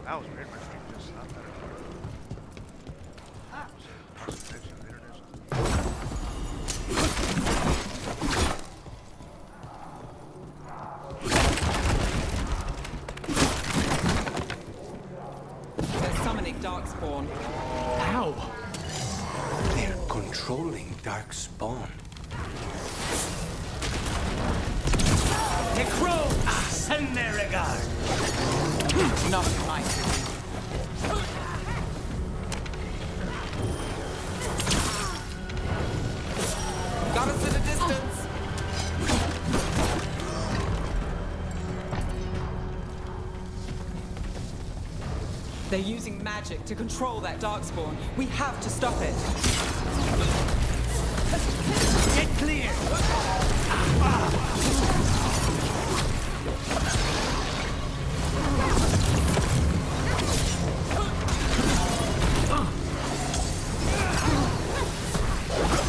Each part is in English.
That was weird. My stream just stopped that. Connection to the internet. They're summoning Darkspawn. How? They're controlling Darkspawn. Necro! Send their regard! Not mine. Got us at a distance. They're using magic to control that Darkspawn. We have to stop it. Get clear!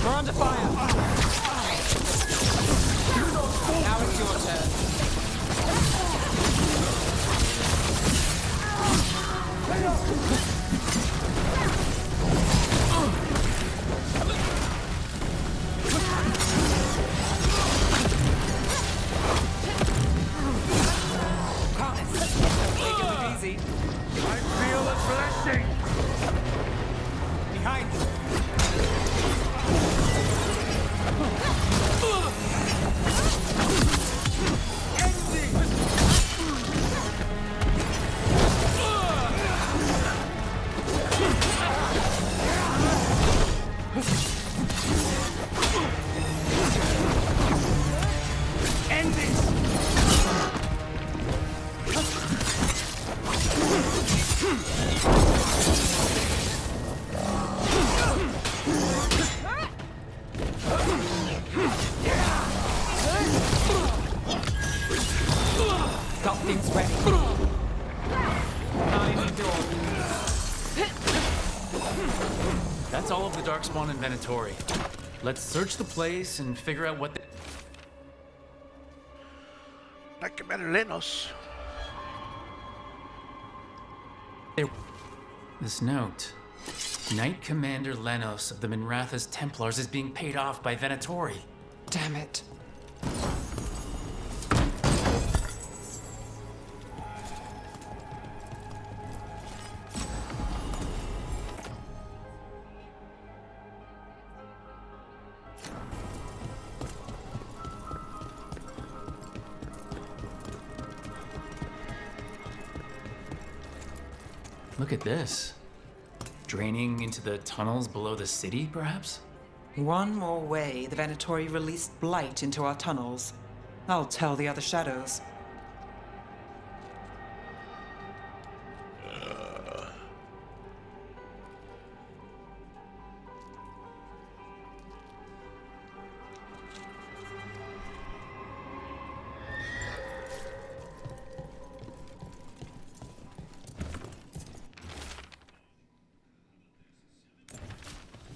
We're under fire. Now it's your turn. Take it easy. I feel a blessing! Behind you. End this! Got things ready. Time endured. That's all of the Darkspawn in Venatori. Let's search the place and figure out what they... Like Commander Lenos. This note. Knight Commander Lenos of the Minrathous Templars is being paid off by Venatori. Damn it. Look at this. Draining into the tunnels below the city, perhaps? One more way the Venatori released blight into our tunnels. I'll tell the other shadows.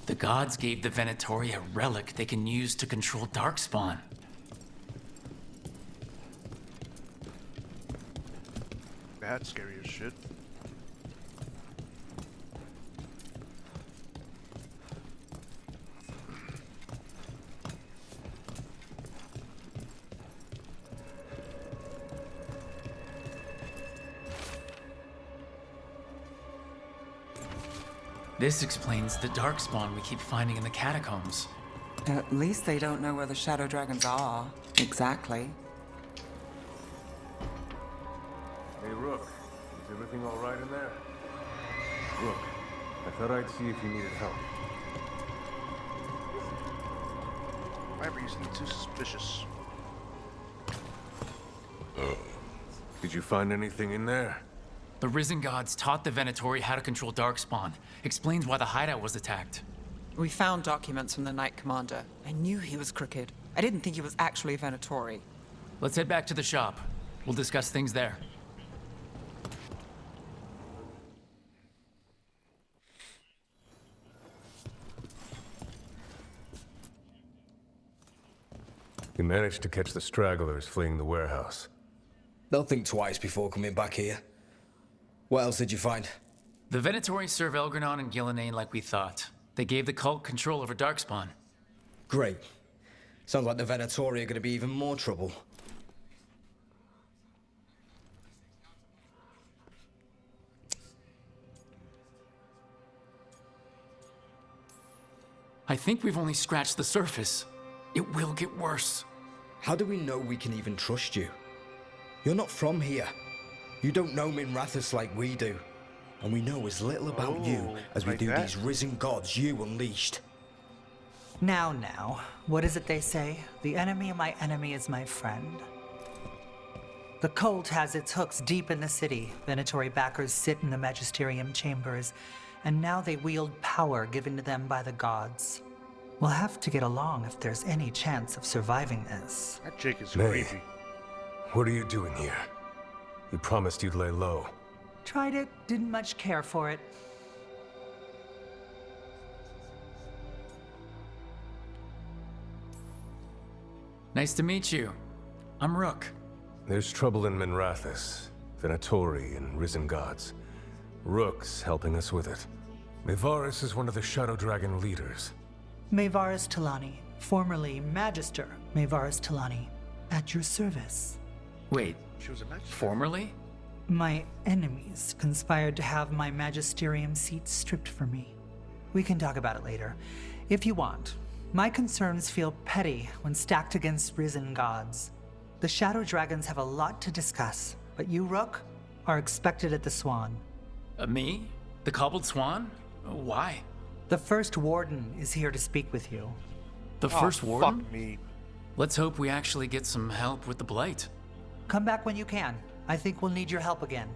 The gods gave the Venatori a relic they can use to control Darkspawn. That's scary as shit. This explains the Darkspawn we keep finding in the catacombs. At least they don't know where the shadow dragons are. Exactly. Hey, Rook. Is everything all right in there? Rook, I thought I'd see if you needed help. Why are you too suspicious? Did you find anything in there? The Risen Gods taught the Venatori how to control Darkspawn. Explains why the hideout was attacked. We found documents from the Knight Commander. I knew he was crooked. I didn't think he was actually a Venatori. Let's head back to the shop. We'll discuss things there. You managed to catch the stragglers fleeing the warehouse. They'll think twice before coming back here. What else did you find? The Venatori serve Elgranon and Gillenane like we thought. They gave the cult control over Darkspawn. Great. Sounds like the Venatori are going to be even more trouble. I think we've only scratched the surface. It will get worse. How do we know we can even trust you? You're not from here. You don't know Minrathous like we do. And we know as little about you as we like do that? these risen gods you unleashed. Now, what is it they say? The enemy of my enemy is my friend. The cult has its hooks deep in the city. Venatori backers sit in the Magisterium chambers, and now they wield power given to them by the gods. We'll have to get along if there's any chance of surviving this. That chick is May. creepy. What are you doing here? You promised you'd lay low. Tried it, didn't much care for it. Nice to meet you. I'm Rook. There's trouble in Minrathous, Venatori, and Risen Gods. Rook's helping us with it. Mevaris is one of the Shadow Dragon leaders. Mevaris Talani, formerly Magister Mevaris Talani, at your service. Wait, She was a match. formerly? My enemies conspired to have my magisterium seat stripped from me. We can talk about it later, if you want. My concerns feel petty when stacked against risen gods. The Shadow Dragons have a lot to discuss, but you, Rook, are expected at the Swan. Me? The Cobbled Swan? Why? The First Warden is here to speak with you. The First Warden? Fuck me. Let's hope we actually get some help with the Blight. Come back when you can. I think we'll need your help again.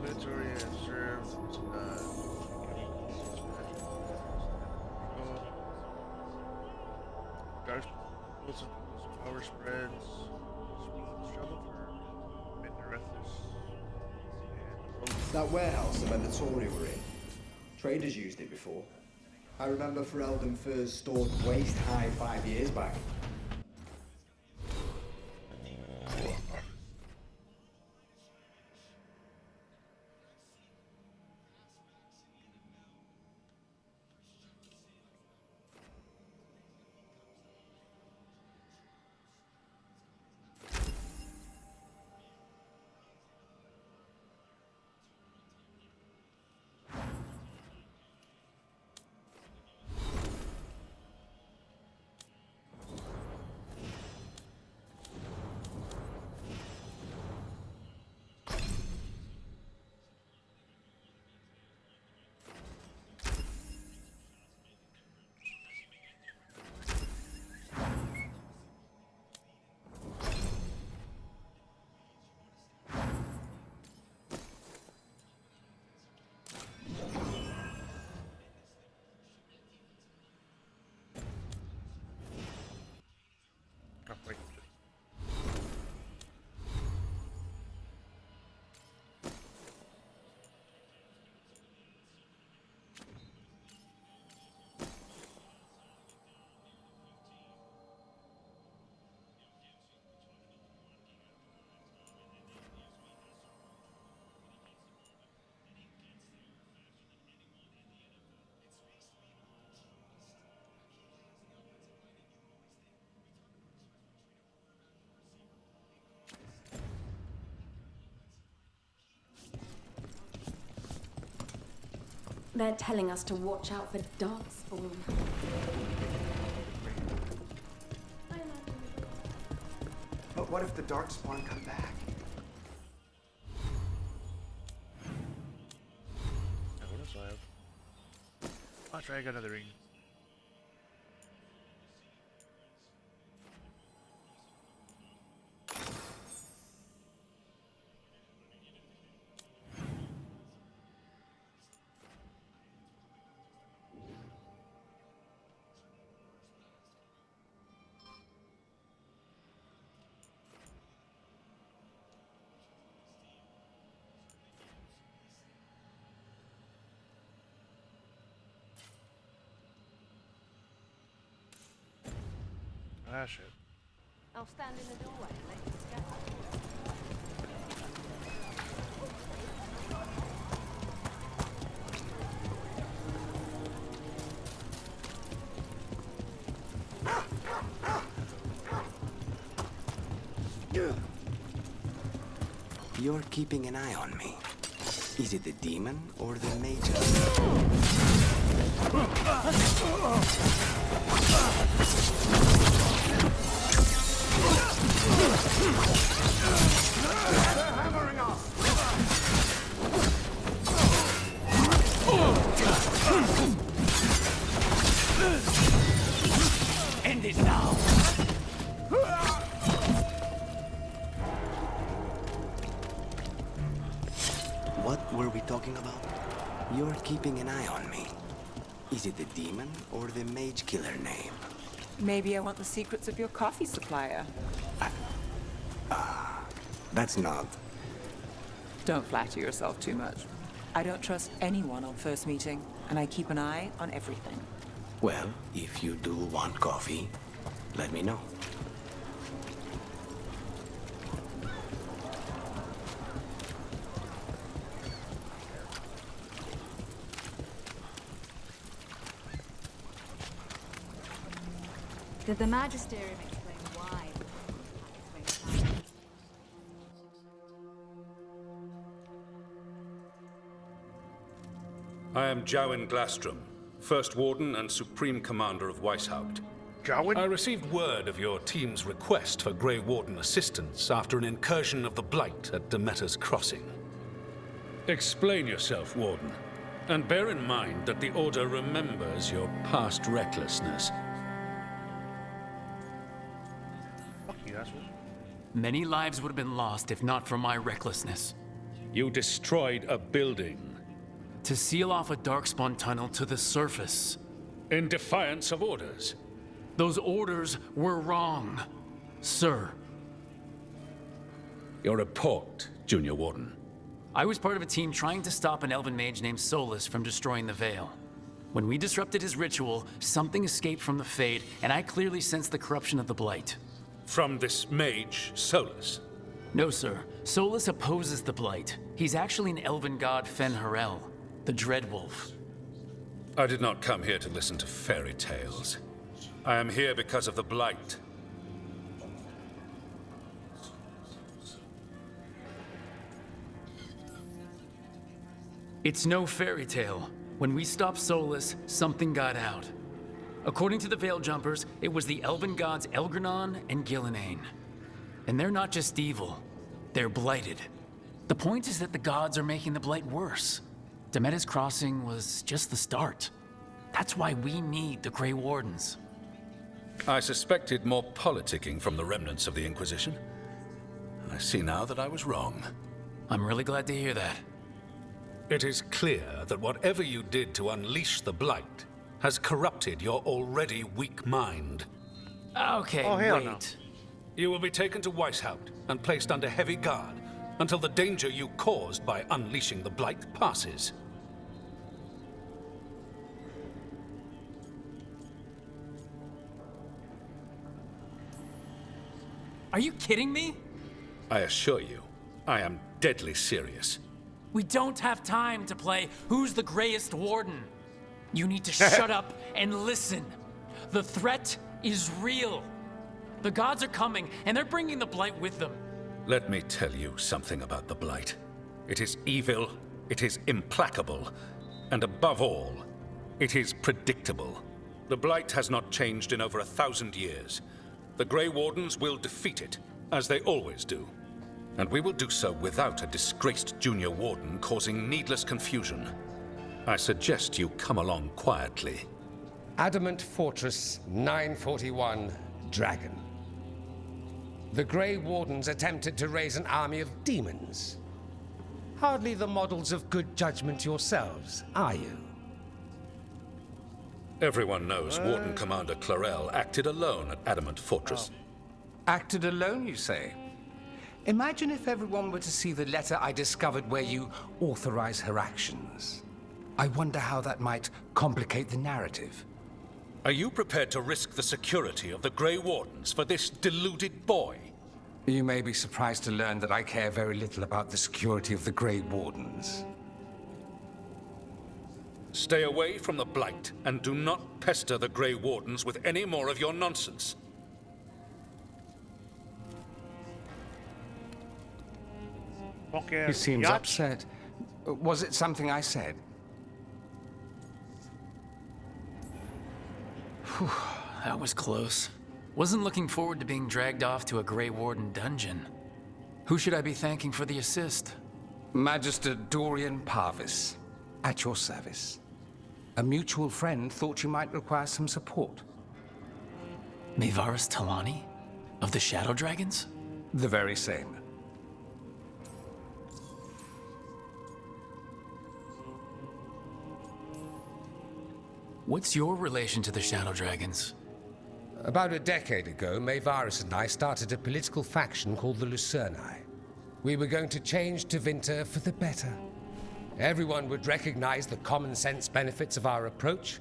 Venatori has served. Dark power spreads. Sweet struggle for Minrathous. That warehouse the Venatori were in. Traders used it before. I remember Ferelden furs stored waist high 5 years back. Oh, wait. They're telling us to watch out for Darkspawn. But what if the Darkspawn come back? What else do I have? I'll try. I got another ring. shit. I'll stand in the doorway and let you scatter. You're keeping an eye on me. Is it the demon or the mage? They're hammering us! End it now. What were we talking about? You're keeping an eye on me. Is it the demon or the mage killer name? Maybe I want the secrets of your coffee supplier. That's not. Don't flatter yourself too much. I don't trust anyone on first meeting, and I keep an eye on everything. Well, if you do want coffee, let me know. Did the Magisterium explain why? I am Jowin Glastrom, First Warden and Supreme Commander of Weishaupt. Jowin? I received word of your team's request for Grey Warden assistance after an incursion of the Blight at Demeter's Crossing. Explain yourself, Warden, and bear in mind that the Order remembers your past recklessness. Fuck you, asshole. Many lives would have been lost if not for my recklessness. You destroyed a building. To seal off a darkspawn tunnel to the surface. In defiance of orders. Those orders were wrong, sir. Your report, Junior Warden. I was part of a team trying to stop an elven mage named Solus from destroying the Veil. When we disrupted his ritual, something escaped from the Fade, and I clearly sensed the corruption of the Blight. From this mage, Solus? No, sir. Solus opposes the Blight. He's actually an elven god Fen-Harel, the Dreadwolf. I did not come here to listen to fairy tales. I am here because of the Blight. It's no fairy tale. When we stopped Solus, something got out. According to the Veil Jumpers, it was the elven gods Elgranon and Gillenane. And they're not just evil, they're blighted. The point is that the gods are making the Blight worse. Demeter's Crossing was just the start. That's why we need the Grey Wardens. I suspected more politicking from the remnants of the Inquisition. I see now that I was wrong. I'm really glad to hear that. It is clear that whatever you did to unleash the Blight has corrupted your already weak mind. Okay, Oh, hell wait. no. You will be taken to Weishaupt and placed under heavy guard until the danger you caused by unleashing the Blight passes. Are you kidding me? I assure you, I am deadly serious. We don't have time to play Who's the Greyest Warden. You need to shut up and listen. The threat is real. The gods are coming, and they're bringing the Blight with them. Let me tell you something about the Blight. It is evil, it is implacable, and above all, it is predictable. The Blight has not changed in over 1,000 years. The Grey Wardens will defeat it, as they always do. And we will do so without a disgraced junior warden causing needless confusion. I suggest you come along quietly. Adamant Fortress 941, Dragon. The Grey Wardens attempted to raise an army of demons. Hardly the models of good judgment yourselves, are you? Everyone knows Warden Commander Clarel acted alone at Adamant Fortress. Acted alone, you say? Imagine if everyone were to see the letter I discovered where you authorize her actions. I wonder how that might complicate the narrative. Are you prepared to risk the security of the Grey Wardens for this deluded boy? You may be surprised to learn that I care very little about the security of the Grey Wardens. Stay away from the Blight, and do not pester the Grey Wardens with any more of your nonsense. He seems upset. Was it something I said? Whew, that was close. Wasn't looking forward to being dragged off to a Grey Warden dungeon. Who should I be thanking for the assist? Magister Dorian Parvis, at your service. A mutual friend thought you might require some support. Mayvaris Talani? Of the Shadow Dragons? The very same. What's your relation to the Shadow Dragons? About a decade ago, Mayvaris and I started a political faction called the Lucerni. We were going to change Tevinter for the better. Everyone would recognize the common sense benefits of our approach,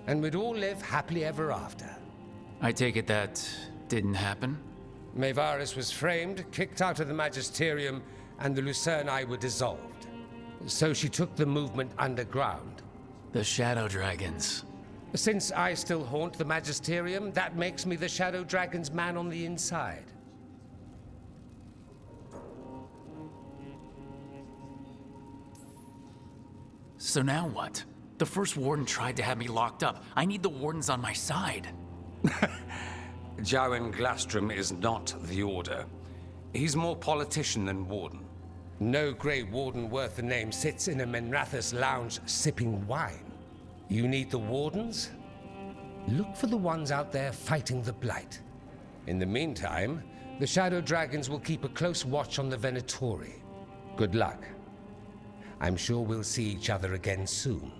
and we'd all live happily ever after. I take it that didn't happen? Mayvaris was framed, kicked out of the Magisterium, and the Lucerni were dissolved. So she took the movement underground. The Shadow Dragons. Since I still haunt the Magisterium, that makes me the Shadow Dragon's man on the inside. So now what? The First Warden tried to have me locked up. I need the Wardens on my side. Jowen Glastrom is not the Order. He's more politician than Warden. No Grey Warden worth the name sits in a Minrathous lounge sipping wine. You need the Wardens? Look for the ones out there fighting the Blight. In the meantime, the Shadow Dragons will keep a close watch on the Venatori. Good luck. I'm sure we'll see each other again soon.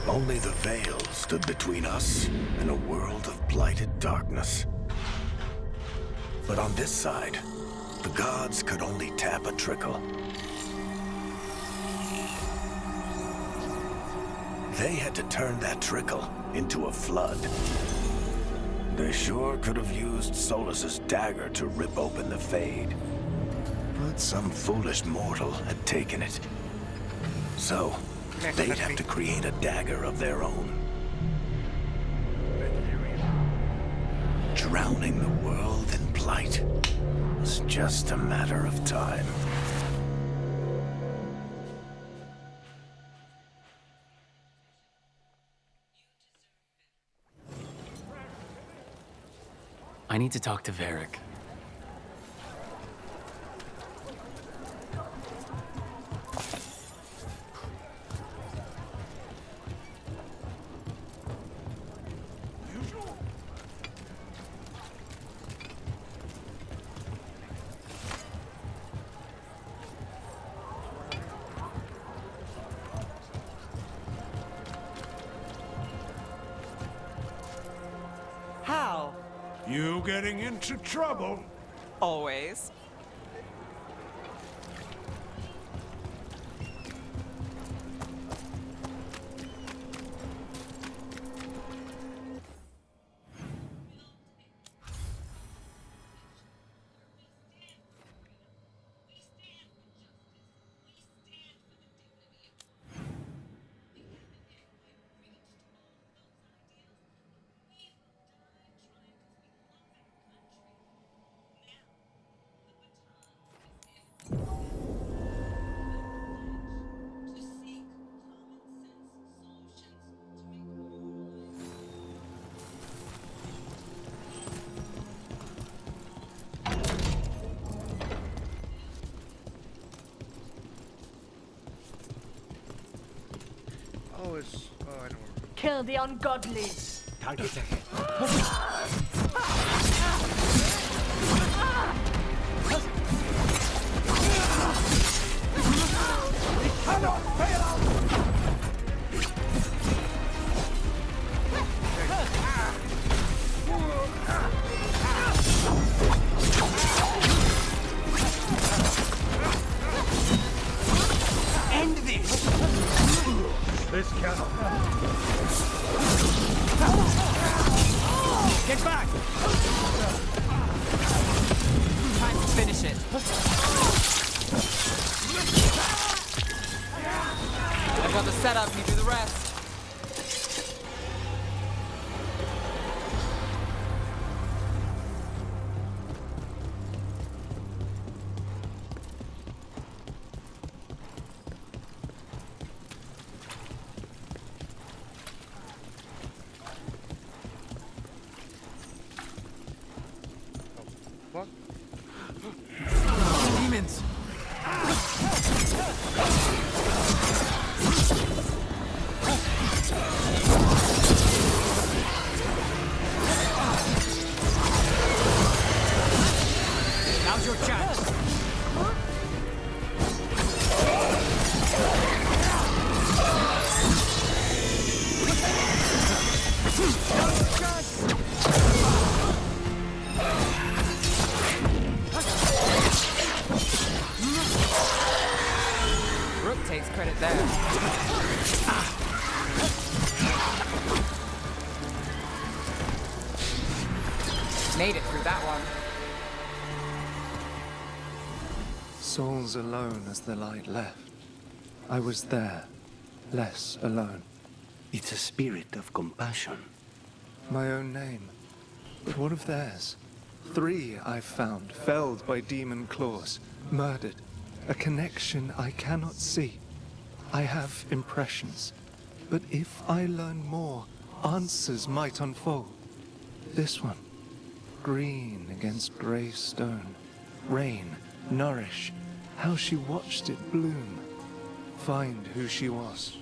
Only the Veil stood between us and a world of blighted darkness. But on this side, the gods could only tap a trickle. They had to turn that trickle into a flood. They sure could have used Solus's dagger to rip open the Fade. But some foolish mortal had taken it. So, they'd have to create a dagger of their own. Drowning the world in blight was just a matter of time. I need to talk to Varric. How? You getting into trouble? Always. Oh, it's... Oh, I know. Kill the ungodly. Target ahead. We cannot fail! back! Time to finish it. I've got the setup, you do the rest. What? Demons! Now's your chance! Rook takes credit there. Made it through that one. Souls alone as the light left. I was there, less alone. It's a spirit of compassion. My own name. But what of theirs? 3 I've found, felled by demon claws, murdered. A connection I cannot see. I have impressions. But if I learn more, answers might unfold. This one. Green against grey stone. Rain, nourish. How she watched it bloom. Find who she was.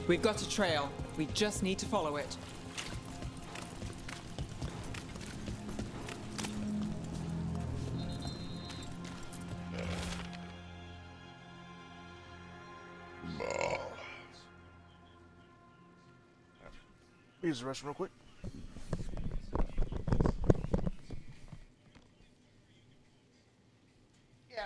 We've got a trail. We just need to follow it. Use the restroom real quick. Yeah.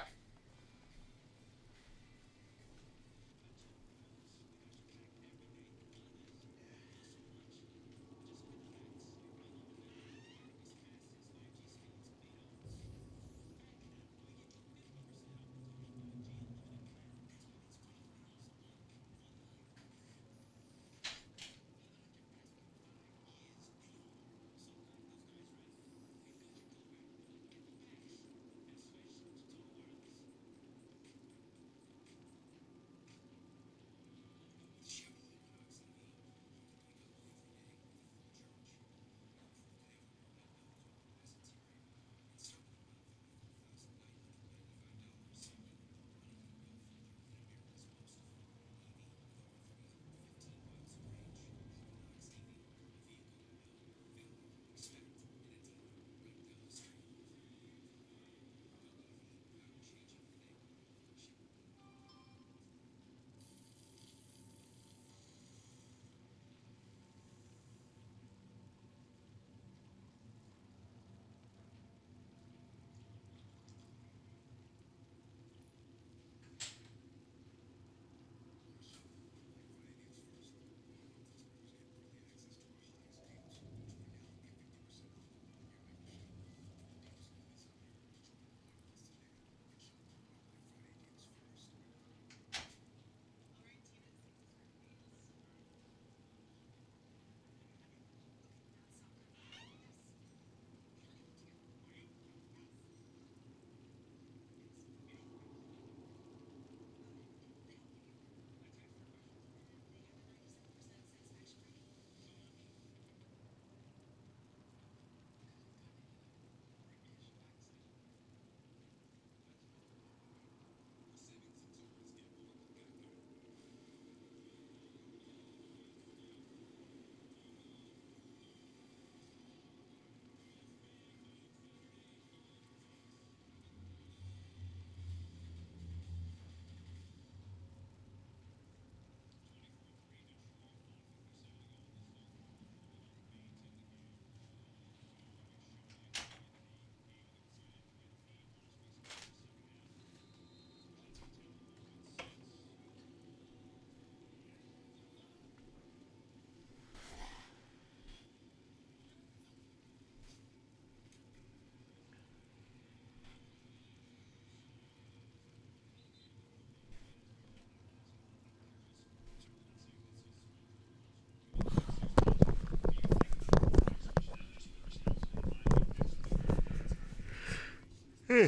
She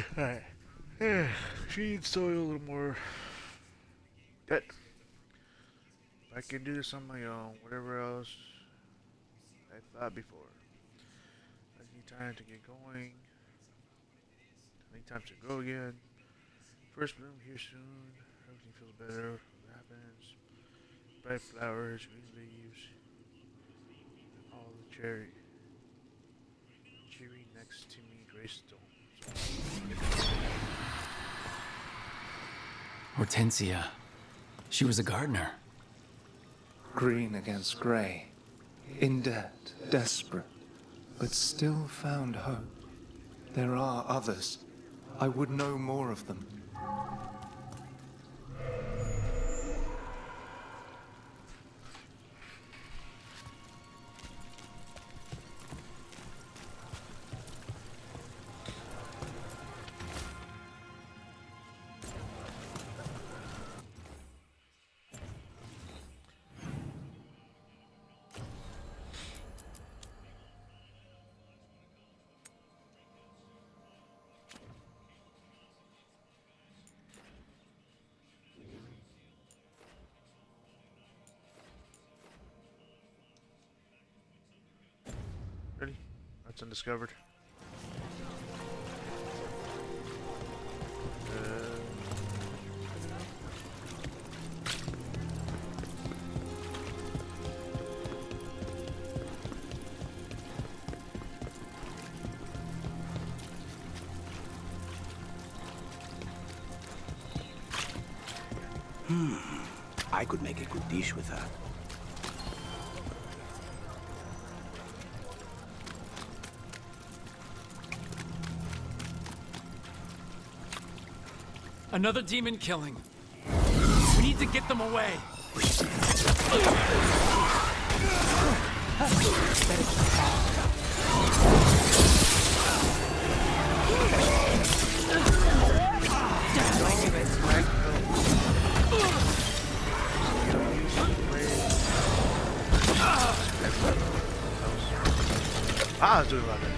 needs soil a little more. That. I can do this on my own, whatever else I thought before. I need time to get going. I need time to grow again. First bloom here soon. Everything feels better. What happens? Bright flowers, green leaves. All the cherry. Cherry next to me, Greystone. Hortensia. She was a gardener. Green against grey. In debt, desperate, but still found hope. There are others. I would know more of them. Ready? That's undiscovered. I could make a good dish with that. Another demon killing. We need to get them away. I was doing about that.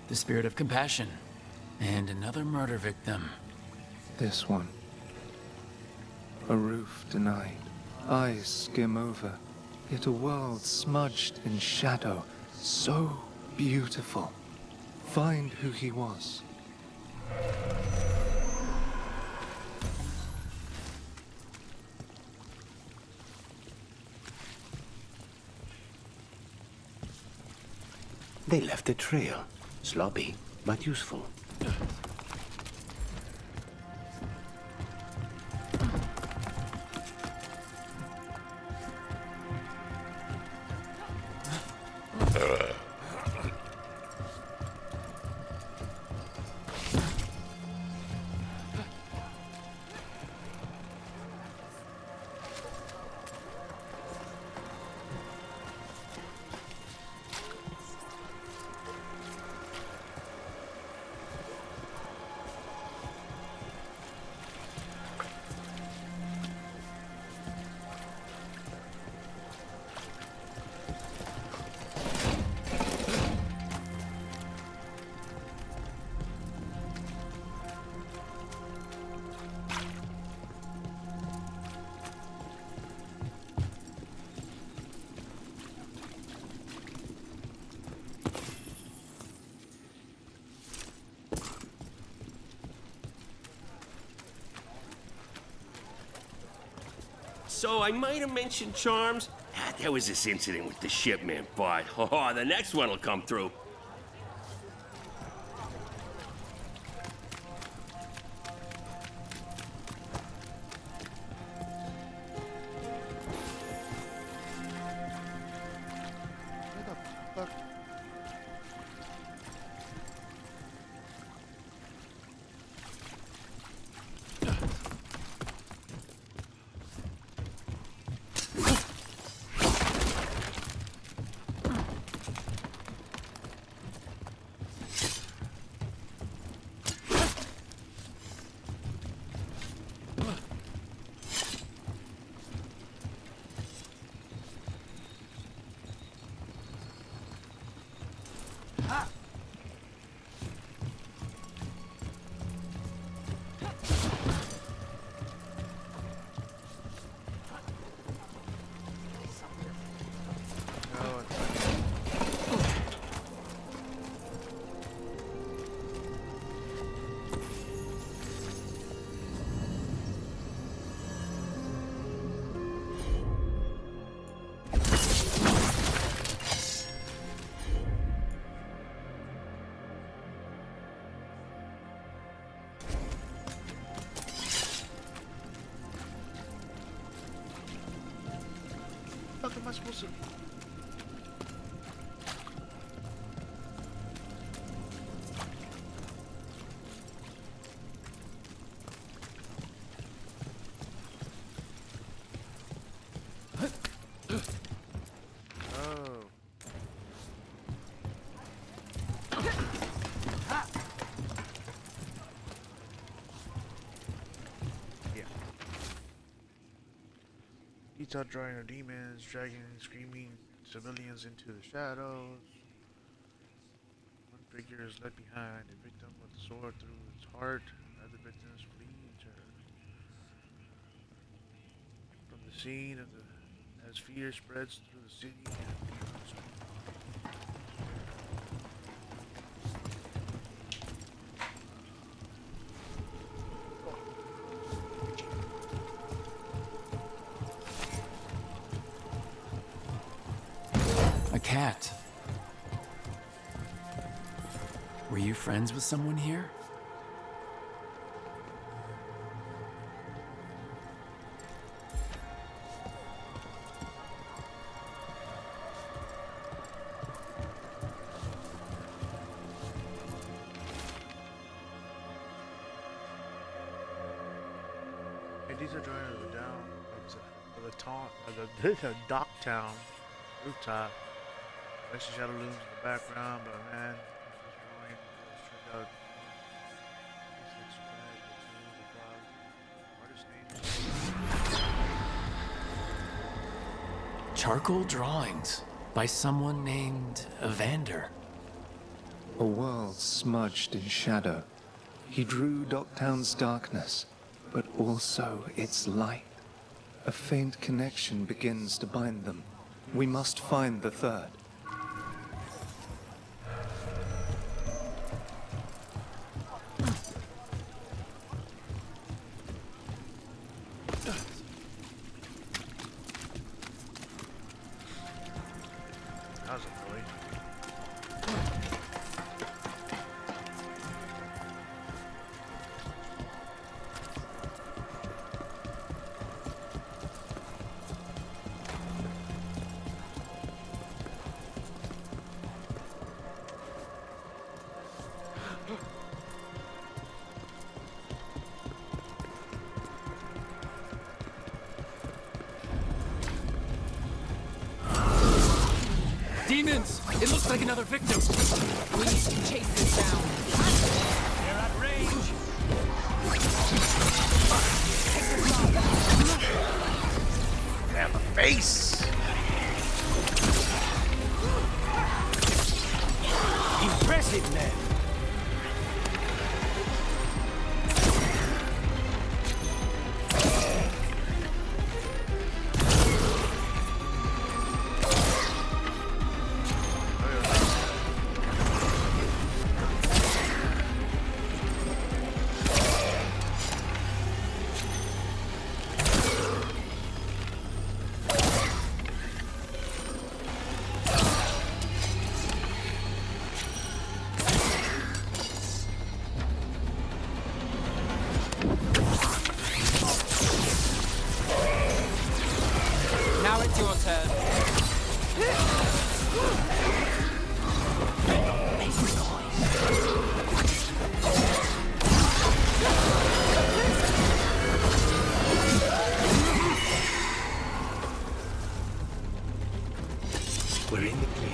The spirit of compassion. And another murder victim. This one. A roof denied. Eyes skim over. Yet a world smudged in shadow. So beautiful. Find who he was. They left a trail. Sloppy, but useful. So I might have mentioned charms. There was this incident with the shipment, but the next one will come through. What am I supposed to? Detailed drawing of demons dragging screaming civilians into the shadows. One figure is left behind, a victim with a sword through its heart. Other victims flee from the scene of the as fear spreads through the city and beyond. A cat. Were you friends with someone here? Hey, these are drawing of the down of the dock town rooftop. Messi shadow looms in the background, but man, this drawing is turned out. Charcoal drawings by someone named Evander. A world smudged in shadow. He drew Docktown's darkness, but also its light. A faint connection begins to bind them. We must find the third. That was annoying. Demons! It looks like another victim. We need to chase this down. They're at range. Damn the face! Impressive, man. Now it's your turn. We're in the clear.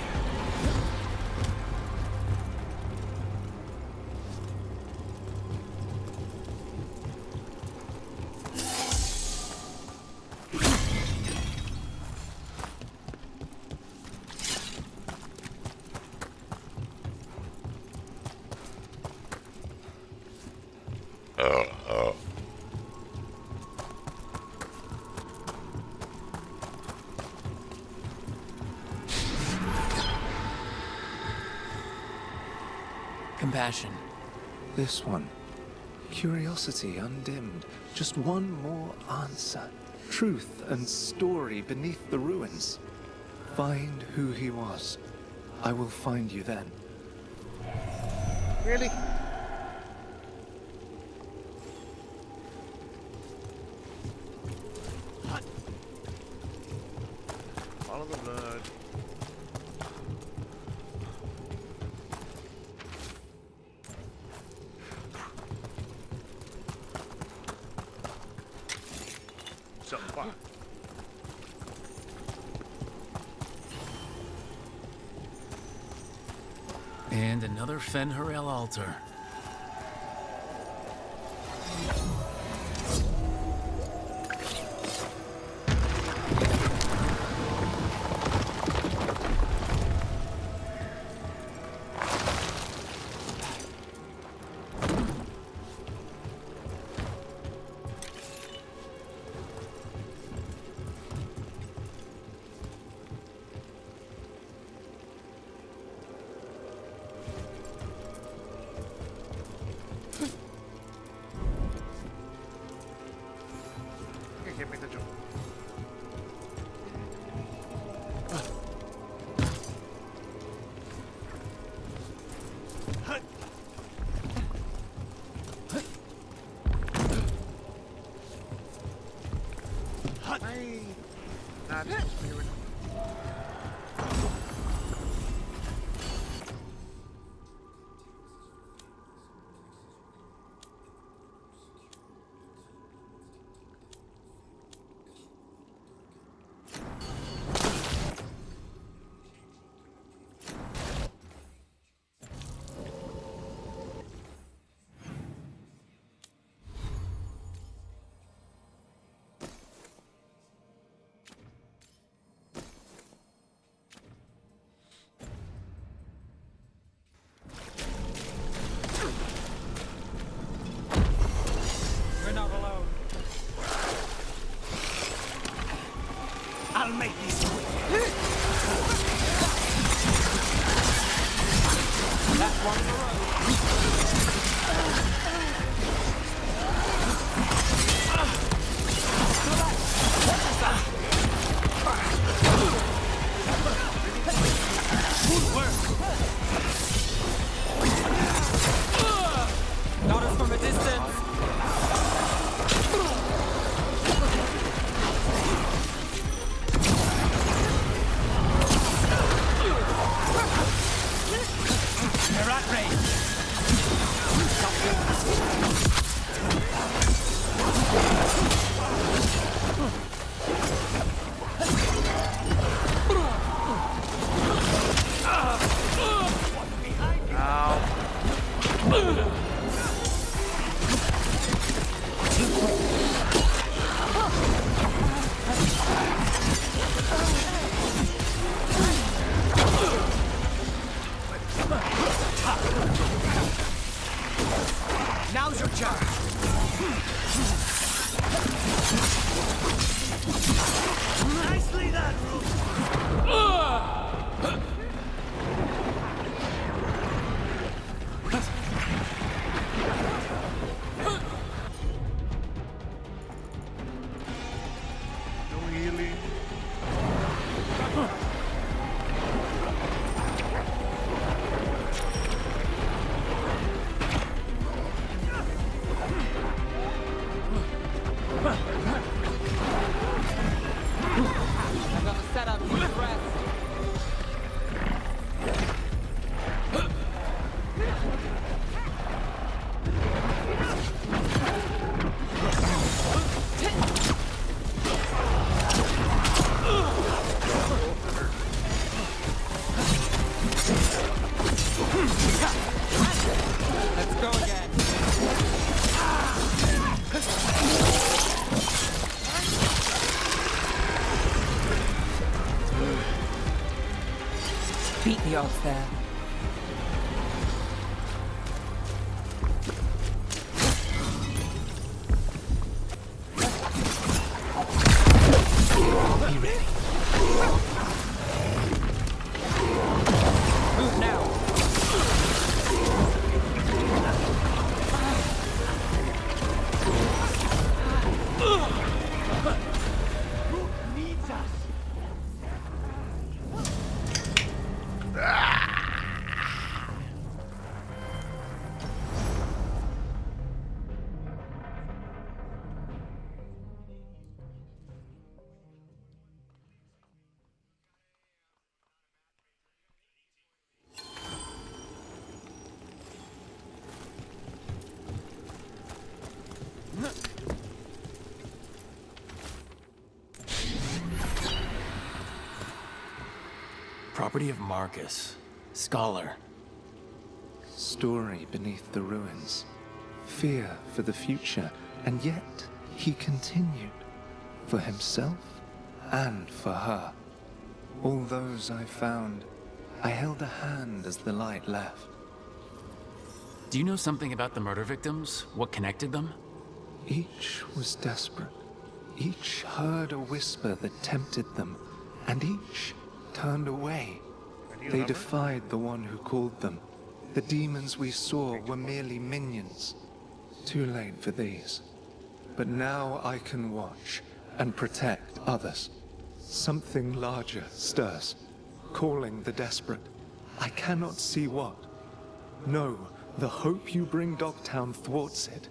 Compassion. This one. Curiosity undimmed. Just one more answer. Truth and story beneath the ruins. Find who he was. I will find you then. Really? Follow the blood. Something fun. And another Fen'Harel altar. Not us from a distance. They're at range. Now's your chance. Nicely done, No healing. Another setup, deep breath. Let's go again. Beat the odds there. Be ready. Move now. Needs us. Property of Marcus. Scholar. Story beneath the ruins. Fear for the future. And yet, he continued. For himself and for her. All those I found, I held a hand as the light left. Do you know something about the murder victims? What connected them? Each was desperate. Each heard a whisper that tempted them, and each turned away. They defied the one who called them. The demons we saw were merely minions. Too late for these. But now I can watch and protect others. Something larger stirs, calling the desperate. I cannot see what. No, the hope you bring Dogtown thwarts it,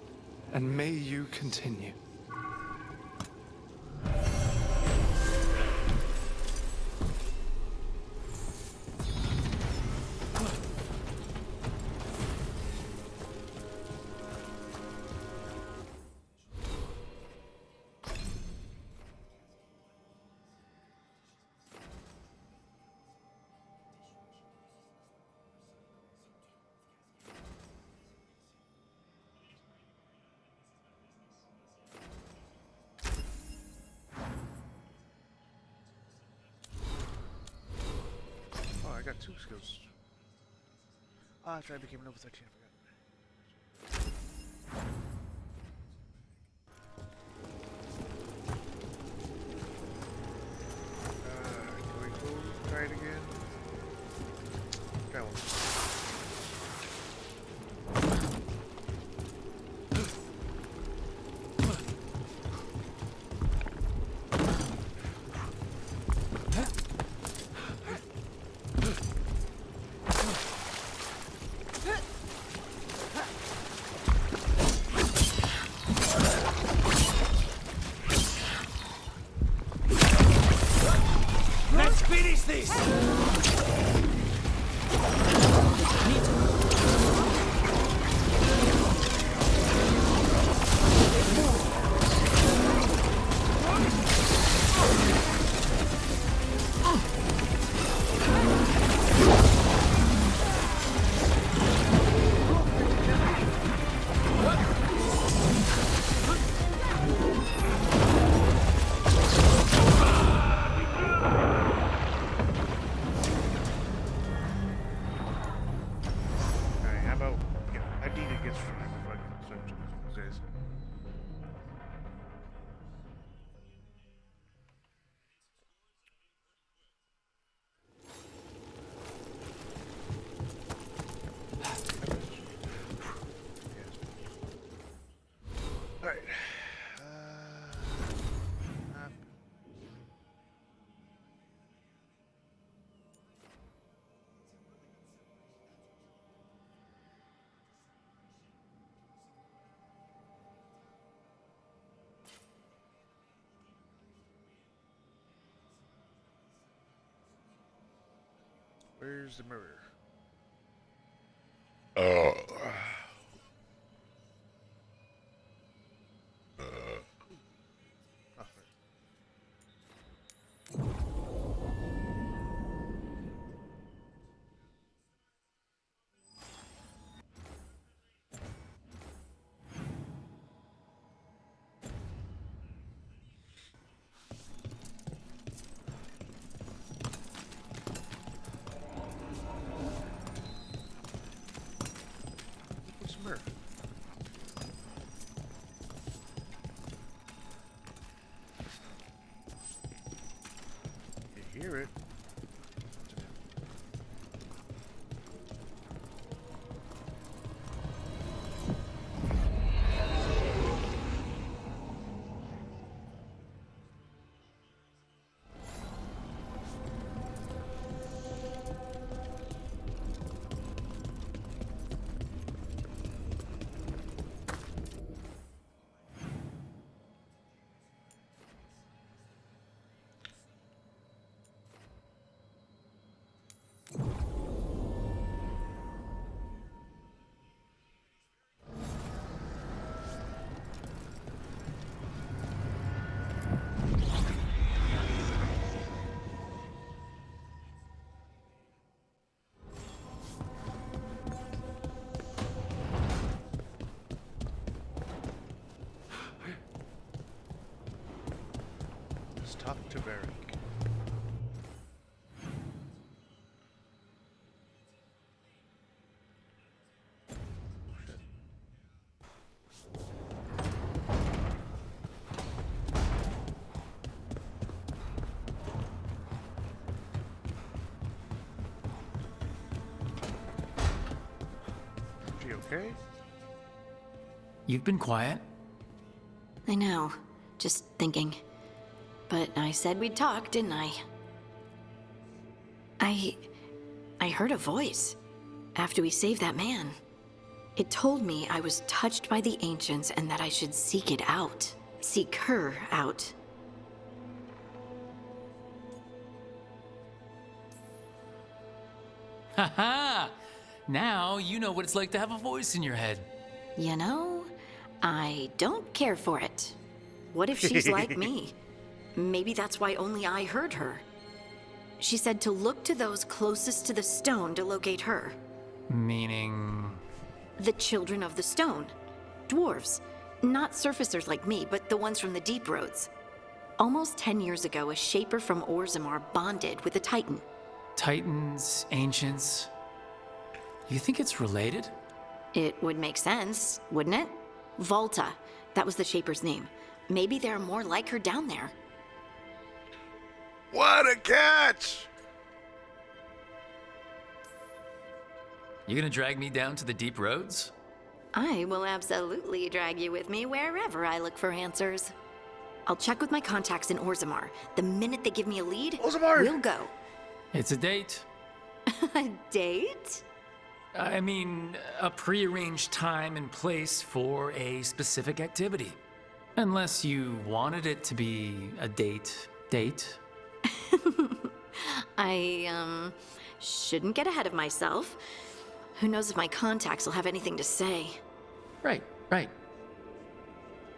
and may you continue. Oh, I got 2 skills. Ah, I became level 13, I forgot. Can we go try it again? Try one. Where's the mirror? What's the mirror? You hear it? Let's talk to Varric. She okay? You've been quiet. I know. Just thinking. But I said we'd talk, didn't I? I heard a voice after we saved that man. It told me I was touched by the ancients and that I should seek it out. Seek her out. Haha! Now you know what it's like to have a voice in your head. You know, I don't care for it. What if she's like me? Maybe that's why only I heard her. She said to look to those closest to the stone to locate her. Meaning... The children of the stone. Dwarves. Not surfacers like me, but the ones from the deep roads. Almost 10 years ago, a shaper from Orzammar bonded with a titan. Titans, ancients... You think it's related? It would make sense, wouldn't it? Volta. That was the shaper's name. Maybe there are more like her down there. What a catch! You gonna drag me down to the deep roads? I will absolutely drag you with me wherever I look for answers. I'll check with my contacts in Orzammar. The minute they give me a lead, we'll go. It's a date. A date? I mean, a pre-arranged time and place for a specific activity. Unless you wanted it to be a date. I, shouldn't get ahead of myself. Who knows if my contacts will have anything to say. Right.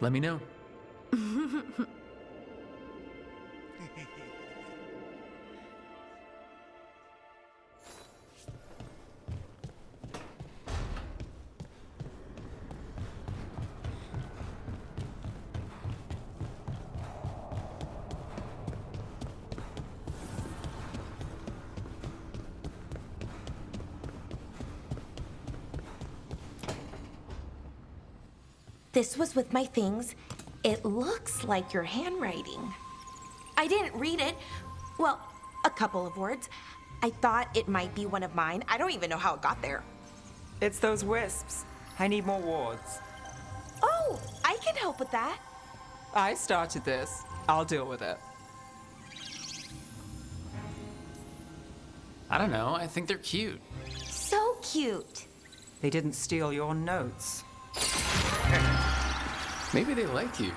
Let me know. This was with my things. It looks like your handwriting. I didn't read it. Well, a couple of words. I thought it might be one of mine. I don't even know how it got there. It's those wisps. I need more wards. Oh, I can help with that. I started this. I'll deal with it. I don't know, I think they're cute. So cute. They didn't steal your notes. Maybe they like you.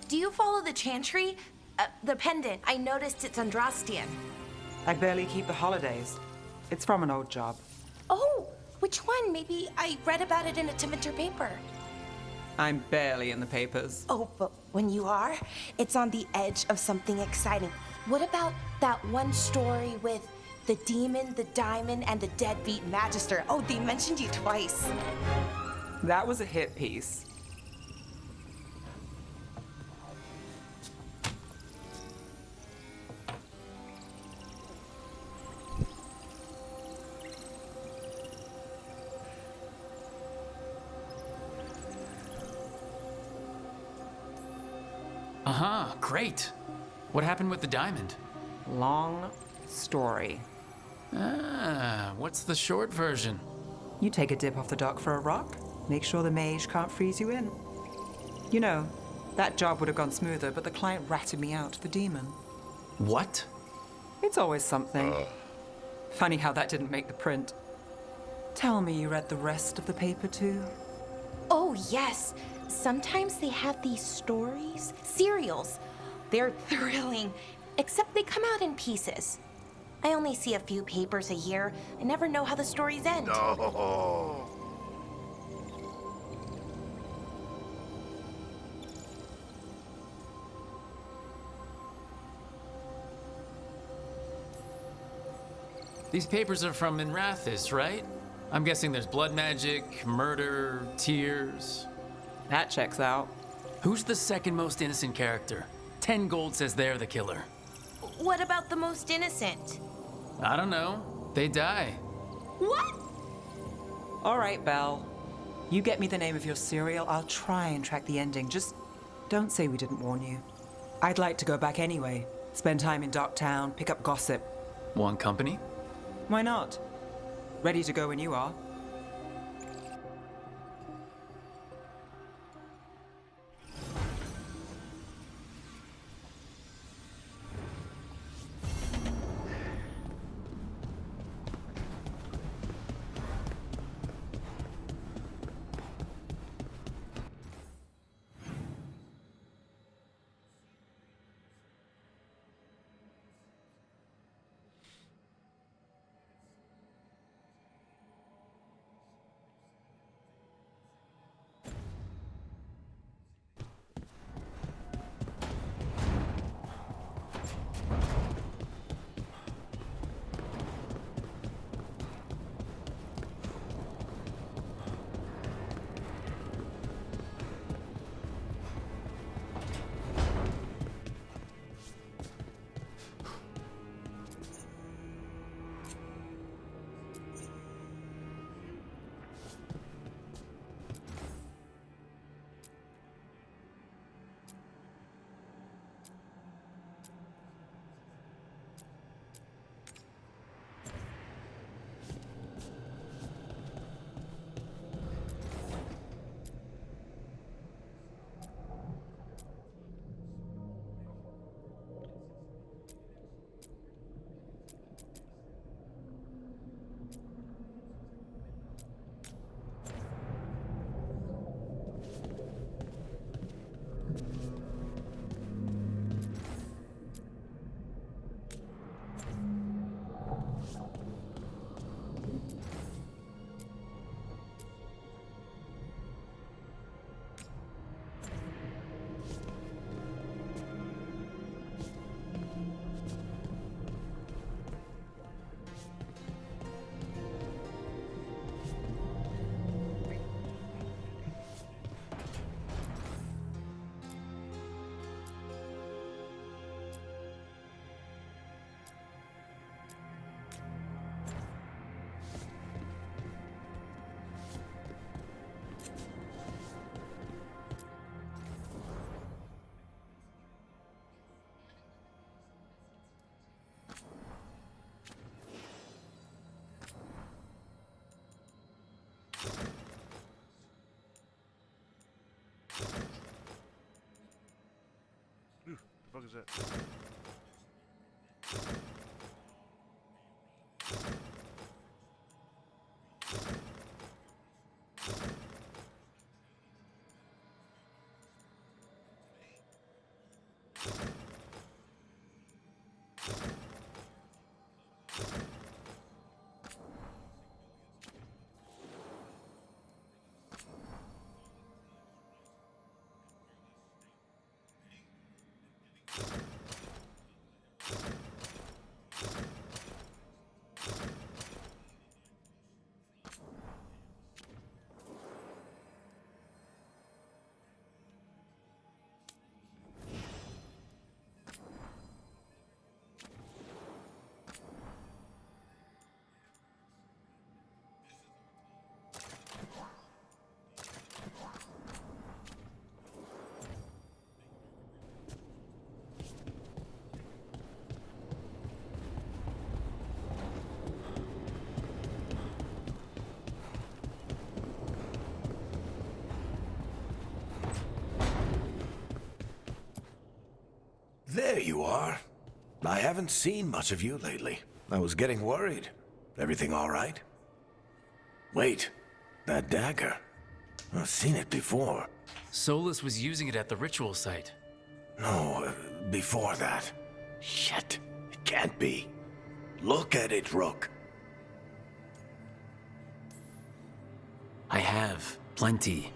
do you follow the chantry? The pendant. I noticed it's Andrastian. I barely keep the holidays. It's from an old job. Oh, which one? Maybe I read about it in a Timminter paper. I'm barely in the papers. Oh, but when you are, it's on the edge of something exciting. What about that one story with the demon, the diamond, and the deadbeat magister? Oh, they mentioned you twice. That was a hit piece. Great. What happened with the diamond? Long story. What's the short version? You take a dip off the dock for a rock, make sure the mage can't freeze you in. You know, that job would have gone smoother, but the client ratted me out to the demon. What? It's always something. Funny how that didn't make the print. Tell me you read the rest of the paper too? Oh, yes. Sometimes they have these stories, serials. They're thrilling, except they come out in pieces. I only see a few papers a year. I never know how the stories end. No. These papers are from Minrathous, right? I'm guessing there's blood magic, murder, tears. That checks out. Who's the second most innocent character? 10 gold says they're the killer. What about the most innocent? I don't know. They die. What? All right, Belle. You get me the name of your serial, I'll try and track the ending. Just don't say we didn't warn you. I'd like to go back anyway. Spend time in Docktown, pick up gossip. Want company? Why not? Ready to go when you are. What the fuck is that? There you are. I haven't seen much of you lately. I was getting worried. Everything all right? Wait, that dagger. I've seen it before. Solus was using it at the ritual site. No, before that. Shit, it can't be. Look at it, Rook. I have. Plenty.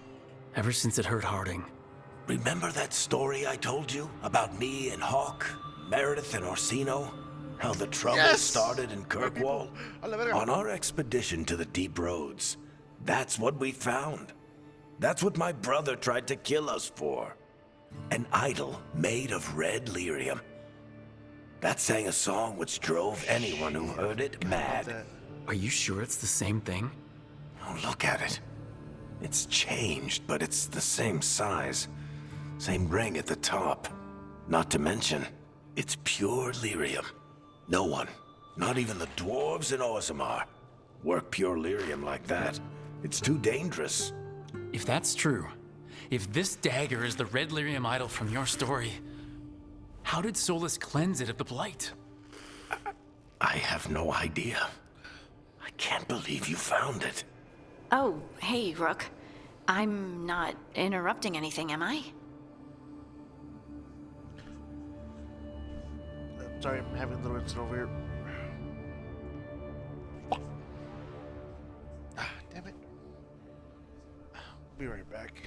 Ever since it hurt Harding. Remember that story I told you about me and Hawk, Meredith and Orsino? How the trouble started in Kirkwall? On our expedition to the Deep Roads. That's what we found. That's what my brother tried to kill us for. An idol made of red lyrium. That sang a song which drove anyone who heard it mad. Are you sure it's the same thing? Oh, look at it. It's changed, but it's the same size. Same ring at the top. Not to mention, it's pure lyrium. No one, not even the dwarves in Orzammar, work pure lyrium like that. It's too dangerous. If that's true, if this dagger is the red lyrium idol from your story, how did Solus cleanse it of the blight? I have no idea. I can't believe you found it. Oh, hey, Rook. I'm not interrupting anything, am I? Sorry, I'm having a little incident over here. Ah, damn it. Be right back.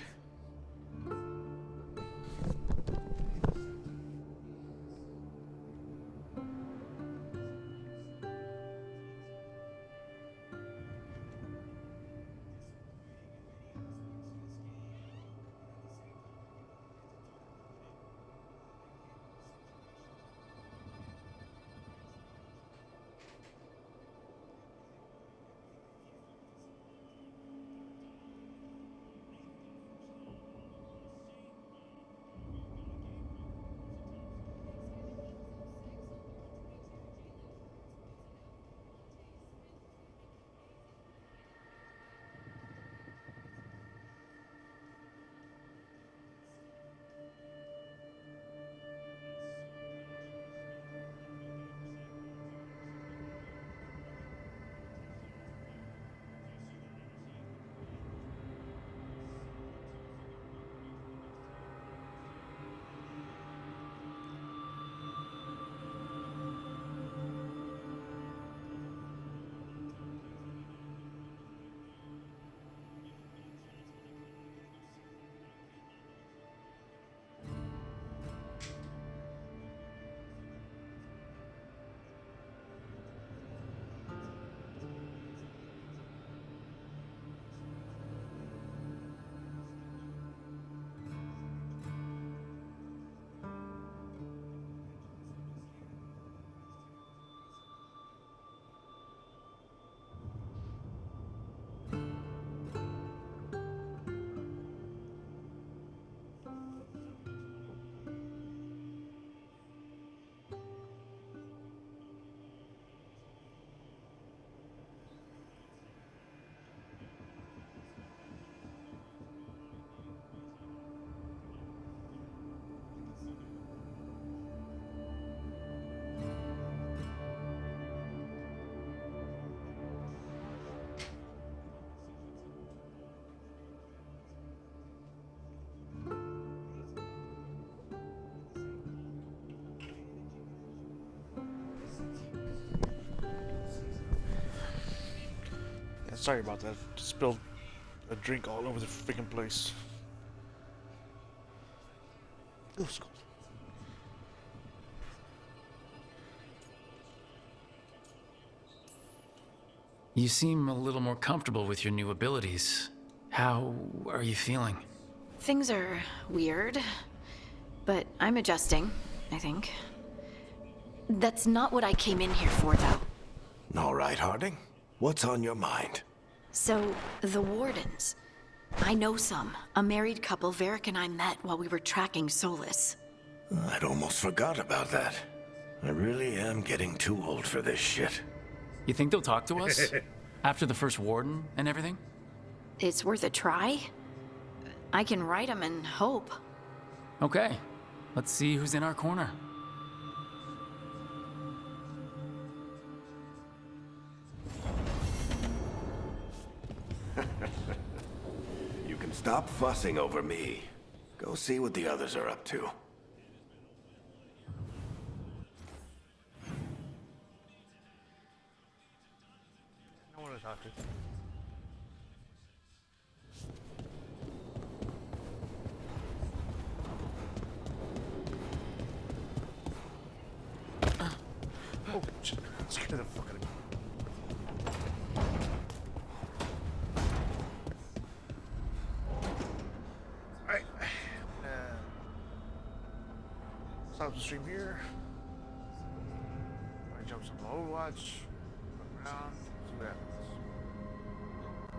Sorry about that. Just spilled a drink all over the freaking place. Ooh, skull. You seem a little more comfortable with your new abilities. How are you feeling? Things are weird, but I'm adjusting, I think. That's not what I came in here for, though. All right, Harding. What's on your mind? So, the Wardens. I know some. A married couple Varric and I met while we were tracking Solus. I'd almost forgot about that. I really am getting too old for this shit. You think they'll talk to us? After the first warden and everything? It's worth a try. I can write them and hope. Okay. Let's see who's in our corner. Stop fussing over me. Go see what the others are up to. I want to talk to. Oh, shit. Scared the fuck out of me. Alright. Stop the stream here. I jump some Overwatch. Run around. See what happens.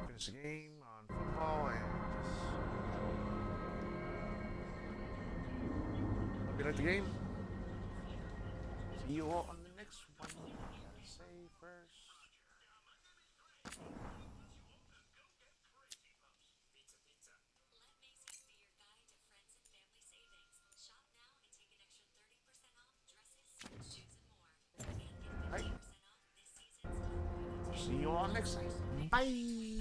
Finish the game on football and just. Hope you like the game. See you all on the next one. Gotta say first. Right. See you all next time. Bye.